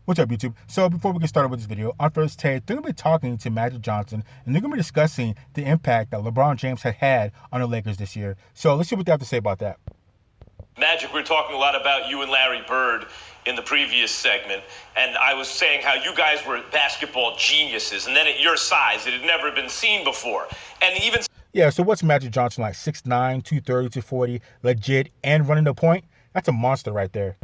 What's up, YouTube? So before we get started with this video, on first take, they're going to be talking to Magic Johnson, and they're going to be discussing the impact that LeBron James had on the Lakers this year. So let's see what they have to say about that. Magic, we were talking a lot about you and Larry Bird in the previous segment, and I was saying how you guys were basketball geniuses, and then at your size, it had never been seen before. And even... Yeah, so what's Magic Johnson like? 6'9", 230, 240, legit, and running the point? That's a monster right there.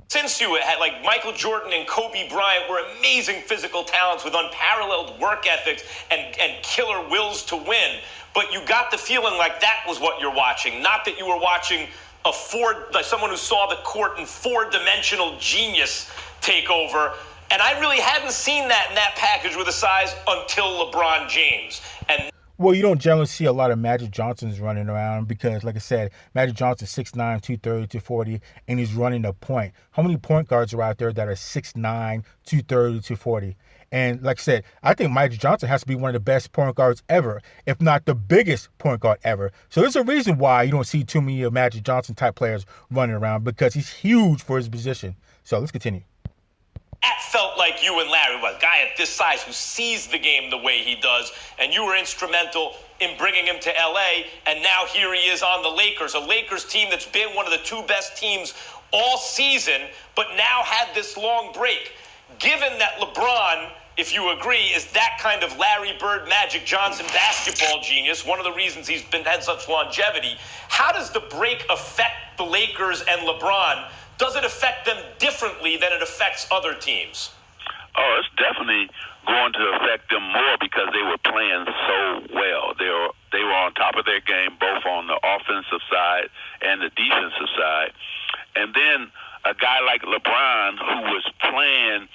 Since you had, like, Michael Jordan and Kobe Bryant were amazing physical talents with unparalleled work ethics and killer wills to win, but you got the feeling like that was what you're watching, not that you were watching like someone who saw the court in four-dimensional genius take over. And I really hadn't seen that in that package with a size until LeBron James. And well, you don't generally see a lot of Magic Johnsons running around because, like I said, Magic Johnson 6'9", 230, 240, and he's running the point. How many point guards are out there that are 6'9", 230, 240? And like I said, I think Magic Johnson has to be one of the best point guards ever, if not the biggest point guard ever. So there's a reason why you don't see too many of Magic Johnson type players running around, because he's huge for his position. So let's continue. That felt like you and Larry, a guy at this size who sees the game the way he does, and you were instrumental in bringing him to L.A., and now here he is on the Lakers, a Lakers team that's been one of the two best teams all season, but now had this long break. Given that LeBron, if you agree, is that kind of Larry Bird, Magic Johnson basketball genius, one of the reasons he's had such longevity, how does the break affect the Lakers and LeBron? Does it affect them differently than it affects other teams? Oh, it's definitely going to affect them more because they were playing so well. They were on top of their game, both on the offensive side and the defensive side. And then a guy like LeBron, who was playing,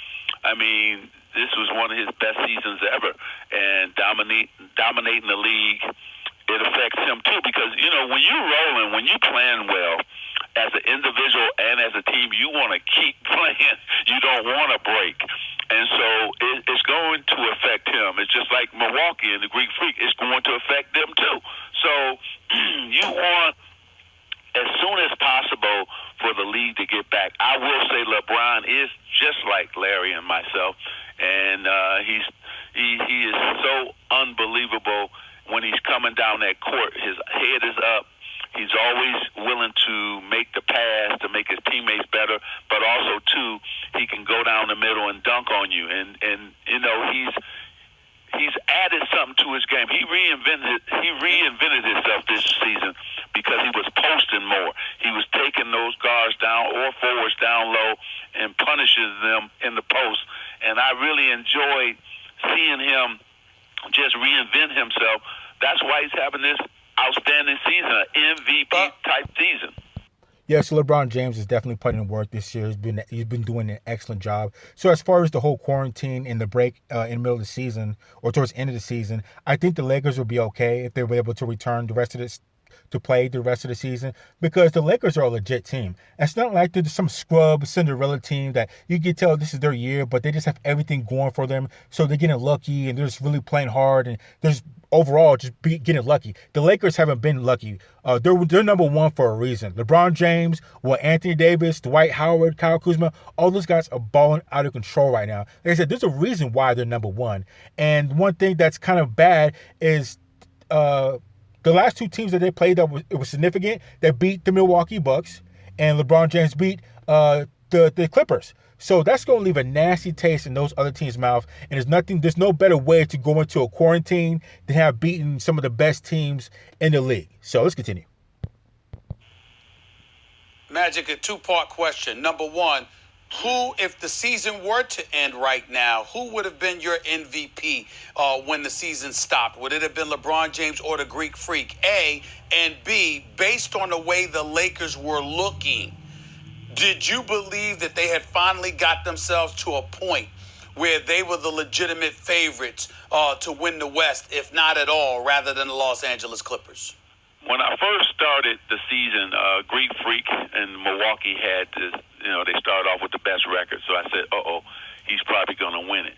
I mean, this was one of his best seasons ever, and dominating the league, it affects him too because, you know, when you're rolling, when you're playing well, as an individual and as a team, you want to keep playing. You don't want to break. And so it's going to affect him. It's just like Milwaukee and the Greek Freak. It's going to affect them too. So you want, as soon as possible, for the league to get back. I will say LeBron is just like Larry and myself, and he is so unbelievable when he's coming down that court. His head is up. He's always willing to make the pass to make his teammates better, but also too, he can go down the middle and dunk on you. And you know, he's added something to his game. He reinvented himself this season because he was posting more. He was taking those guards down or forwards down low and punishing them in the post. And I really enjoyed seeing him just reinvent himself. That's why he's having this outstanding season, an MVP type season. Yeah, so LeBron James is definitely putting in work this year. He's been doing an excellent job. So as far as the whole quarantine and the break in the middle of the season or towards the end of the season, I think the Lakers will be okay if they were able to return the rest of this to play the rest of the season, because the Lakers are a legit team. It's not like they're just some scrub Cinderella team that you can tell this is their year, but they just have everything going for them. So they're getting lucky and they're just really playing hard and there's overall just getting lucky. The Lakers haven't been lucky. They're number one for a reason. LeBron James, Anthony Davis, Dwight Howard, Kyle Kuzma, all those guys are balling out of control right now. Like I said, there's a reason why they're number one. And one thing that's kind of bad is the last two teams that they played that was significant, that beat the Milwaukee Bucks, and LeBron James beat the Clippers. So that's going to leave a nasty taste in those other teams' mouth. And there's no better way to go into a quarantine than have beaten some of the best teams in the league. So let's continue. Magic, a two-part question. Number one, who, if the season were to end right now, who would have been your MVP when the season stopped? Would it have been LeBron James or the Greek Freak? A, and B, based on the way the Lakers were looking, did you believe that they had finally got themselves to a point where they were the legitimate favorites to win the West, if not at all, rather than the Los Angeles Clippers? When I first started the season, Greek Freak and Milwaukee had this, they started off with the best record. So I said, he's probably going to win it.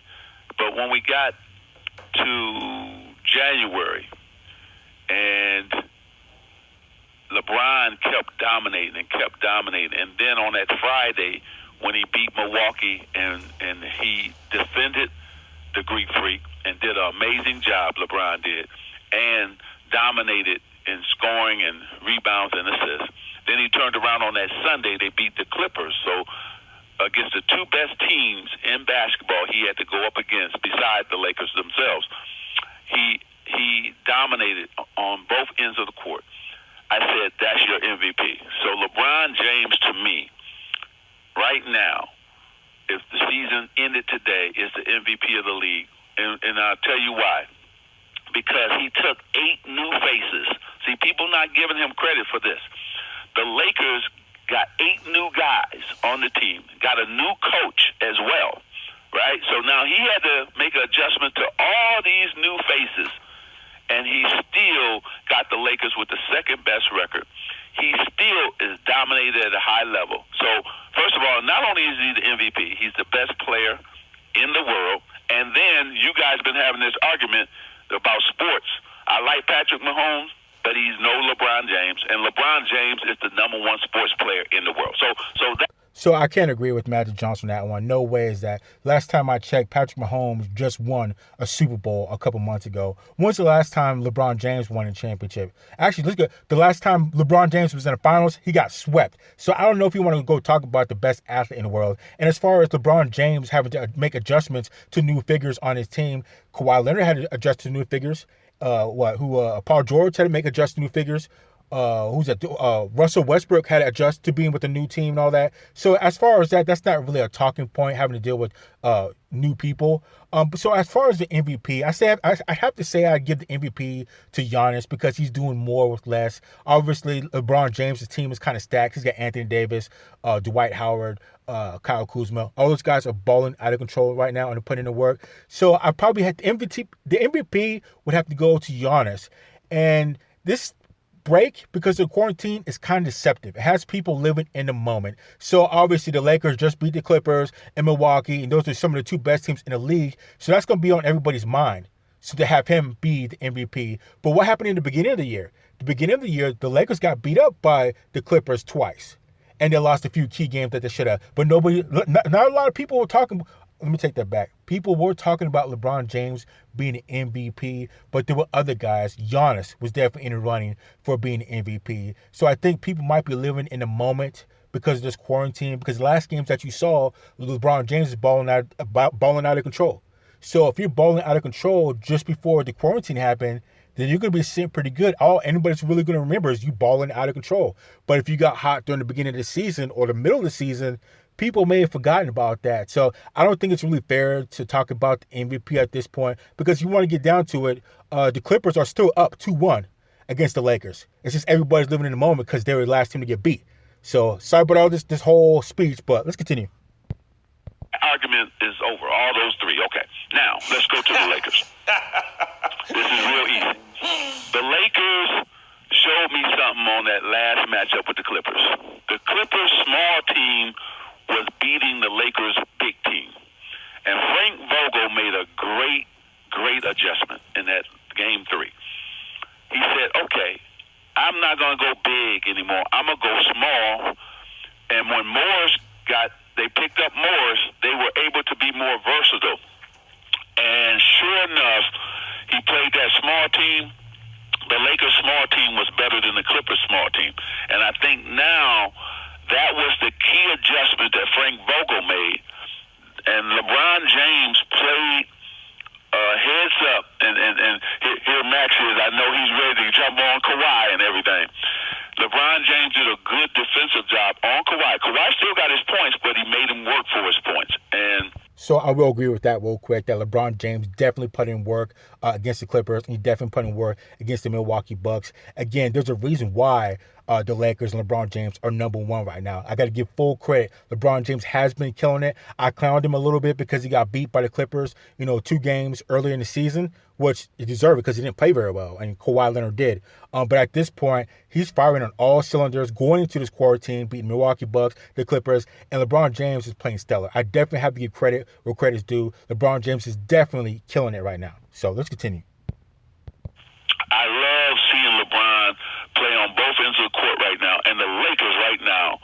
But when we got to January and LeBron kept dominating. And then on that Friday, when he beat Milwaukee, and he defended the Greek Freak and did an amazing job, LeBron did, and dominated in scoring and rebounds and assists. Then he turned around on that Sunday, they beat the Clippers. So against the two best teams in basketball he had to go up against, besides the Lakers themselves, he dominated on both ends of the court. I said, that's your MVP. So LeBron James, to me, right now, if the season ended today, is the MVP of the league. And I'll tell you why. Because he took 8 new faces. See, people not giving him credit for this. The Lakers got 8 new guys on the team, got a new coach as well, right? So now he had to make an adjustment to all these new faces, and he still got the Lakers with the second best record. He still is dominated at a high level. So, first of all, not only is he the MVP, he's the best player in the world. And then you guys been having this argument about sports. I like Patrick Mahomes, but he's no LeBron James. And LeBron James is the number 1 sports player in the world. So I can't agree with Magic Johnson on that one. No way is that. Last time I checked, Patrick Mahomes just won a Super Bowl a couple months ago. When's the last time LeBron James won a championship? Actually, let's go. The last time LeBron James was in the finals, he got swept. So I don't know if you want to go talk about the best athlete in the world. And as far as LeBron James having to make adjustments to new figures on his team, Kawhi Leonard had to adjust to new figures. Paul George had to make adjust to new figures. Russell Westbrook had to adjust to being with the new team and all that. So as far as that, that's not really a talking point, having to deal with new people. So as far as the MVP, I have to say I'd give the MVP to Giannis because he's doing more with less. Obviously, LeBron James' team is kind of stacked. He's got Anthony Davis, Dwight Howard, Kyle Kuzma. All those guys are balling out of control right now and putting in the work. So I probably had the MVP would have to go to Giannis. And this break, because the quarantine, is kind of deceptive. It has people living in the moment. So obviously the Lakers just beat the Clippers and Milwaukee, and those are some of the 2 best teams in the league. So that's going to be on everybody's mind. So to have him be the MVP. But what happened in the beginning of the year? The beginning of the year, the Lakers got beat up by the Clippers twice. And they lost a few key games that they should have. But not a lot of people were talking. Let me take that back. People were talking about LeBron James being an MVP, but there were other guys. Giannis was definitely in the running for being an MVP. So I think people might be living in the moment because of this quarantine. Because the last games that you saw, LeBron James is balling out of control. So if you're balling out of control just before the quarantine happened, then you're going to be sitting pretty good. All anybody's really going to remember is you balling out of control. But if you got hot during the beginning of the season or the middle of the season, people may have forgotten about that. So I don't think it's really fair to talk about the MVP at this point because you want to get down to it. The Clippers are still up 2-1 against the Lakers. It's just everybody's living in the moment because they were the last team to get beat. So sorry about all this whole speech, but let's continue. Argument is over. All those 3. Okay. Now, let's go to the Lakers. This is real easy. The Lakers showed me something on that last matchup with the Clippers. The Clippers' small team was beating the Lakers' big team. And Frank Vogel made a great adjustment in that game 3. He said, okay, I'm not going to go big anymore. I'm going to go small. And when they picked up Morris, they were able to be more versatile. And sure enough, he played that small team. The Lakers' small team was better than the Clippers' small team. And I think now that was the key adjustment that Frank Vogel made. And LeBron James played heads up. And here Max is, I know he's ready to jump on Kawhi and everything. LeBron James did a good defensive job on Kawhi. Kawhi still got his points, but he made him work for his points. So I will agree with that real quick, that LeBron James definitely put in work against the Clippers, and he definitely put in work against the Milwaukee Bucks. Again, there's a reason why the Lakers and LeBron James are number 1 right now. I got to give full credit. LeBron James has been killing it. I clowned him a little bit because he got beat by the Clippers, 2 games earlier in the season, which he deserved because he didn't play very well, and Kawhi Leonard did. But at this point, he's firing on all cylinders, going into this quarantine, beating Milwaukee Bucks, the Clippers, and LeBron James is playing stellar. I definitely have to give credit where credit's due. LeBron James is definitely killing it right now. So let's continue. I love seeing LeBron play on both ends of the court right now, and the Lakers right now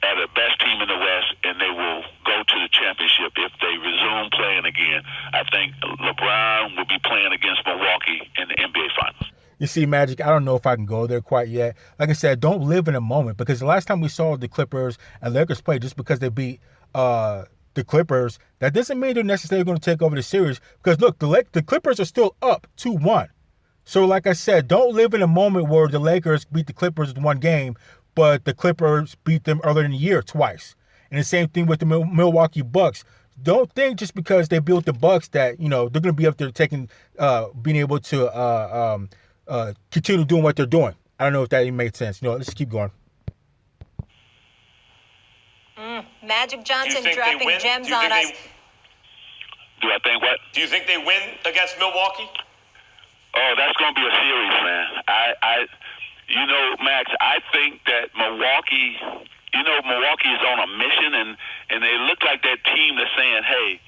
are the best team team in the West, and they will go to the championship if they resume playing again. I think LeBron will be playing against Milwaukee in the NBA Finals. You see, Magic, I don't know if I can go there quite yet. Like I said, don't live in a moment, because the last time we saw the Clippers and Lakers play, just because they beat the Clippers, that doesn't mean they're necessarily going to take over the series. Because look, the Clippers are still up 2-1. So like I said, don't live in a moment where the Lakers beat the Clippers in one game, but the Clippers beat them earlier in the year twice. And the same thing with the Milwaukee Bucks. Don't think just because they built the Bucks that, they're going to be up there being able to continue doing what they're doing. I don't know if that even made sense. Let's keep going. Magic Johnson dropping gems on us. Do I think what? Do you think they win against Milwaukee? Oh, that's going to be a series, man. Max, I think that Milwaukee is on a mission, and they look like that team that's saying, hey,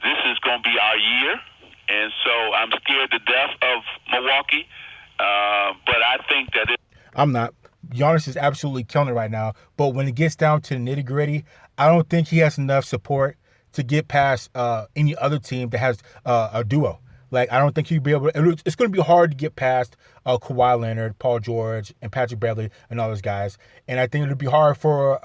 this is going to be our year. And so I'm scared to death of Milwaukee, but I think that I'm not. Giannis is absolutely killing it right now, but when it gets down to the nitty-gritty, I don't think he has enough support to get past any other team that has a duo. Like, I don't think he'd be able to. It's going to be hard to get past Kawhi Leonard, Paul George, and Patrick Beverley, and all those guys. And I think it would be hard for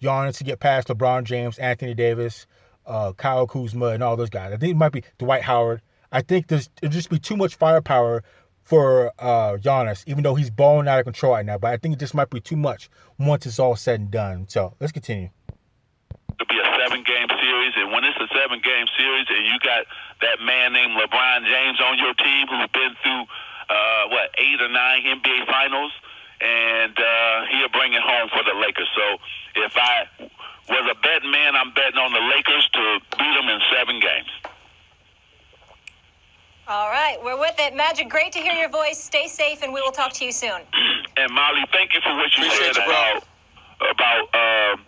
Giannis to get past LeBron James, Anthony Davis, Kyle Kuzma, and all those guys. I think it might be Dwight Howard. I think it'll just be too much firepower for Giannis, even though he's balling out of control right now. But I think it just might be too much once it's all said and done. So let's continue. It'll be a 7-game series, and when it's a 7-game series, and you got that man named LeBron James on your team who's been through 8 or 9 NBA Finals, and he'll bring it home for the Lakers. So if I was a betting man, I'm betting on the Lakers to beat them in 7 games. All right, we're with it. Magic, great to hear your voice. Stay safe, and we will talk to you soon. And Molly, thank you for what you Appreciate said you, bro. about